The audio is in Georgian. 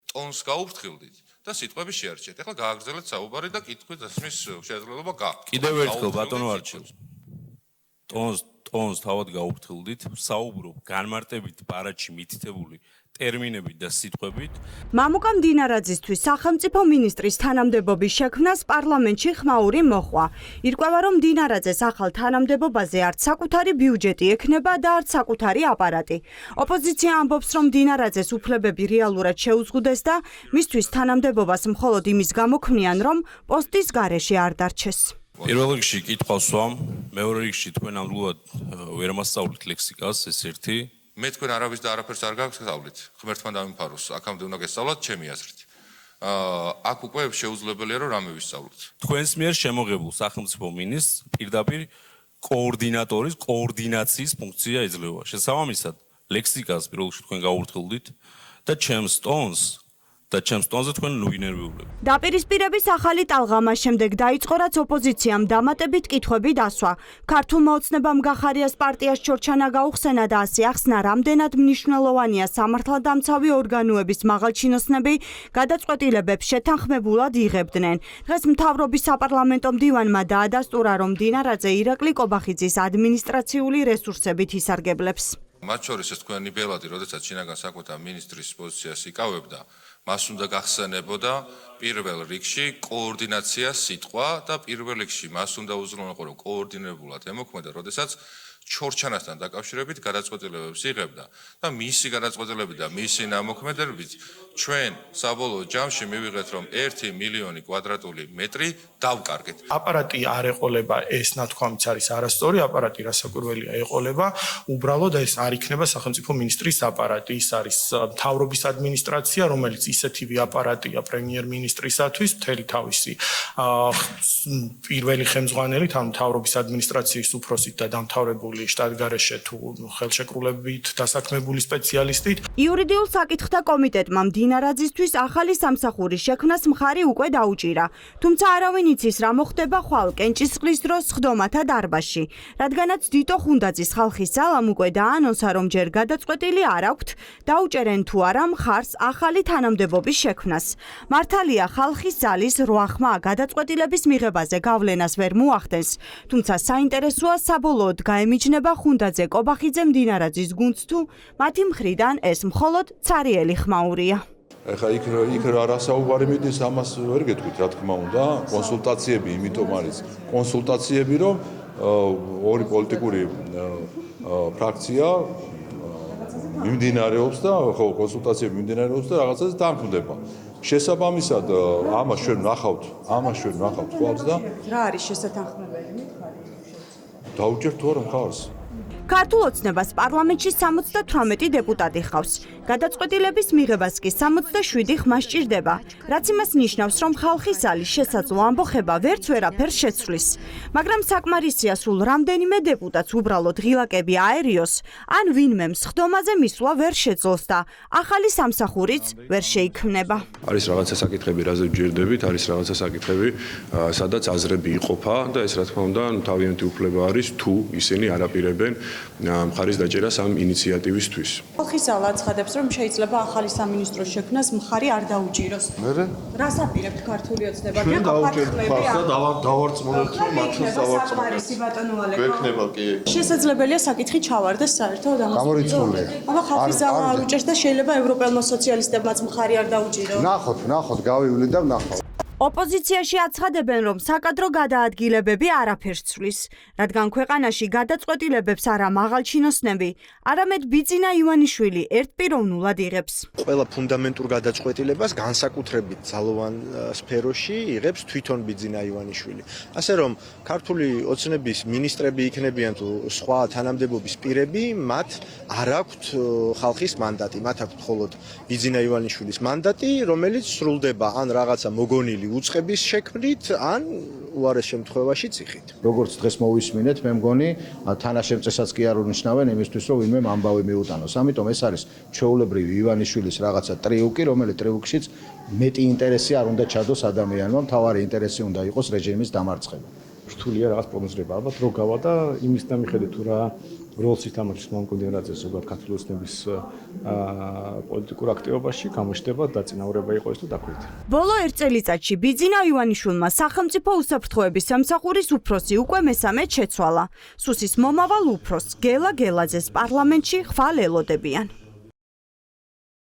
ტონს გაუფრთხილდით და სიტყვები შეარჩიეთ. ეხლა გააგრძელეთ საუბარი და კითხვით დასმის შესაძლებლობა გაქვთ. კიდევ ერთხელ ბატონო არჩილ. ტონს თავად გაუფრთხილდით, საუბრობ განმარტებით ბარათში მითითებული ტერმინებით და სიტყვებით. მამუკა მდინარაძისთვის სახელმწიფო მინისტრის თანამდებობის შექმნას პარლამენტში ხმაური მოჰყვა. ირკვევა, რომ მდინარაძეს ახალ თანამდებობაზე არც საკუთარი ბიუჯეტი ექნება და არც საკუთარი აპარატი. ოპოზიცია ამბობს, რომ მდინარაძეს უფლებები რეალურად შეუზღუდეს და მისთვის თანამდებობას მხოლოდ იმის გამო ქმნიან, რომ პოსტის გარეშე არ დარჩეს. პირველ რიგში კითხვას ვსვამ, მეორე რიგში თქვენ ნამდვილად ვერ მასწავლით ლექსიკას, ეს ერთი. მე თქვენ არავის და არაფერს არ გაგსწავლით. ღმერთმა დამიფაროს, აქამდე უნდა გესწავლოთ ჩემი აზრით. აქ უკვე შეუძლებელია რომ რამე ვისწავლოთ. თქვენს მიერ შემოღებულ სახელმწიფო მინისტრს პირდაპირ კოორდინატორის კოორდინაციის ფუნქცია ეძლევა. შესაბამისად, ლექსიკას პირველ რიგში თქვენ გაურთხილდით და ჩემს ტონზე თქვენ ვინერვიულები. დაპირისპირების ახალი ტალღა მას შემდეგ დაიწყო, რაც ოპოზიციამ დამატებით კითხვები დასვა. ქართულმა ოცნებამ გახარიას პარტიას ჩორჩანა გაუხსენა და ასე ახსნა, რამდენად მნიშვნელოვანია სამართალდამცავი ორგანოების მაღალჩინოსნები გადაწყვეტილებებს შეთანხმებულად იღებდნენ. დღეს მთავრობის საპარლამენტო მდივანმა დაადასტურა, რომ მდინარაძე ირაკლი კობახიძის ადმინისტრაციული რესურსებით ისარგებლებს. მათ შორის ეს თქვენი ბელადი, როდესაც შინაგან საქმეთა მინისტრის პოზიციას იკავებდა, მას უნდა გახსენებოდა პირველ რიგში კოორდინაცია სიტყვა და პირველ რიგში მას უნდა უზრუნველყო, რომ კოორდინებულად ემოქმედა, როდესაც ჩორჩანასთან დაკავშირებით გადაწყვეტილებებს იღებდა და მისი გადაწყვეტილებით და მისი ნამოქმედებით ჩვენ საბოლოო ჯამში მივიღეთ, რომ 1 მილიონი კვადრატული მეტრი დავკარგეთ. აპარატი არ ეყოლება, ეს ნათქვამიც არის არასწორი, აპარატი რასაკვირველია ეყოლება, უბრალოდ ეს არ იქნება სახელმწიფო მინისტრის აპარატი, ის არის მთავრობის ადმინისტრაცია, რომელიც ისეთივე აპარატია პრემიერ-მინისტრისათვის, მთელი თავისი პირველი ხელმძღვანელით, ანუ მთავრობის ადმინისტრაციის უფროსით და დამთავრებული შტატგარეშე თუ ხელშეკრულებით დასაქმებული სპეციალისტით. იურიდიულ საკითხთა კომიტეტმა მდინარაძისთვის ახალი სამსახურის შექმნას მხარი უკვე დაუჭირა. თუმცა არავინ იცის რა მოხდება ხვალ კენჭისყრის დროს სხდომათა დარბაზში. რადგანაც დიტო ხუნდაძის ხალხის ძალამ უკვე დაანონსა, რომ ჯერ გადაწყვეტილი არ აქვთ, დაუჭერენ თუ არა მხარს ახალი თანამდებობის შექმნას. მართალია ხალხის ძალის 8 ხმა გადაწყვეტილების მიღებაზე გავლენას ვერ მოახდენს, თუმცა საინტერესოა საბოლოოდ გაემიჯნება ხუნდაძე კობახიძე მდინარაძის გუნდს თუ მათი მხრიდან ეს მხოლოდ цариელი ხმაურია. ეხლა იქ რა საუბარი მიდის, ამას ვერ გეტყვით, რა თქმა უნდა, კონსულტაციები, იმიტომ არის კონსულტაციები, რომ ორი პოლიტიკური ფრაქცია მიმდინარეობს და ხო კონსულტაციები მიმდინარეობს და რაღაცას დამკვდება. შესაბამისად, ამას ჩვენ ვნახავთ ხვალს და რა არის შესათანხმებელი? დაუჭერთ თუ არა მხარს. ქართულ ოცნებას პარლამენტში 78 დეპუტატი ხავს. გადაწყვეტილების მიღებას კი 67 ხმა სჭირდება, რაც იმას ნიშნავს, რომ ხალხის ძალის შესაძლო ამბოხება ვერც ვერაფერს შეცვლის. მაგრამ საკმარისია სულ რამდენიმე დეპუტატს უბრალოდ ღილაკები აერიოს, ან ვინმე მსხდომაზე მისვლა ვერ შეძლოს და ახალი სამსახურიც ვერ შეიქმნება. არის რაღაცა საკითხები, რაზე ვჯერდებით, არის რაღაცა საკითხები, სადაც აზრები იყოფა და ეს რა თქმა უნდა, თავიანთი უფლება არის, თუ ისინი არაპირებენ მხარის დაჭერას ამ ინიციატივისთვის. ხალხის ძალა აცხადებს, რომ შეიძლება ახალი სამინისტროს შექმნას მხარი არ დაუჭიროს. რას აპირებთ ქართული ოცნება? ჩვენ დავუჭერთ მხარს და დავარწმუნებთ, რომ მათთვის დავარწმუნებთ. ვექნება კი. შესაძლებელია საკითხი ჩავარდეს საერთოდ ამას. გამორიცხულია. აბა ხალხის ძალა არ უჭერს და შეიძლება ევროპელმა სოციალისტებმაც მხარი არ დაუჭიროს. ნახოთ, გავივლით და ვნახავთ. ოპოზიციაში აცხადებენ, რომ საკადრო გადაადგილებები არაფერს ცვლის, რადგან ქვეყანაში გადაწყვეტილებებს არა მაღალჩინოსნები, არამედ ბიძინა ივანიშვილი ერთპიროვნულად იღებს. ყველა ფუნდამენტურ გადაწყვეტილებას განსაკუთრებით ძალოვან სფეროში იღებს თვითონ ბიძინა ივანიშვილი. ასე რომ ქართული ოცნების მინისტრები იქნებიან თუ სხვა თანამდებობის პირები, მათ არ აქვთ ხალხის მანდატი, მათ აქვთ მხოლოდ ბიძინა ივანიშვილის მანდატი, რომელიც სრულდება ან რაღაცა მოგონილი უწყების შექმნით, ან უარეს შემთხვევაში ციხით. როგორც დღეს მოვისმინეთ, მე მგონი თანაშემწესაც კი არ უნიშნავენ იმისთვის, რომ ვინმე ამბავი მიუტანოს. ამიტომ ეს არის ჩვეულებრივი ივანიშვილის რაღაცა ტრიუკი, რომელიც ტრიუკშიც მეტი ინტერესი არ უნდა ჩადოს ადამიანმა, მთავარი ინტერესი უნდა იყოს რეჟიმის დამარცხება. რთულია რაღაც პროგნოზება, ალბათ რო გავა და იმის დამიხედეთ თუ რა როლს ითამაშებს მომკვიდრეაძე ზოგადად ქართული ოცნების პოლიტიკურ აქტივობაში, გამოჩნდება დაწინაურება იყო ეს თუ დაქვეითება. ბოლო 1 წელიწადში ბიძინა ივანიშვილმა სახელმწიფო უსაფრთხოების სამსახურის უფროსი უკვე მესამედ შეცვალა. სუსის მომავალ უფროსს გელა გელაძეს პარლამენტში ხვალ ელოდებიან.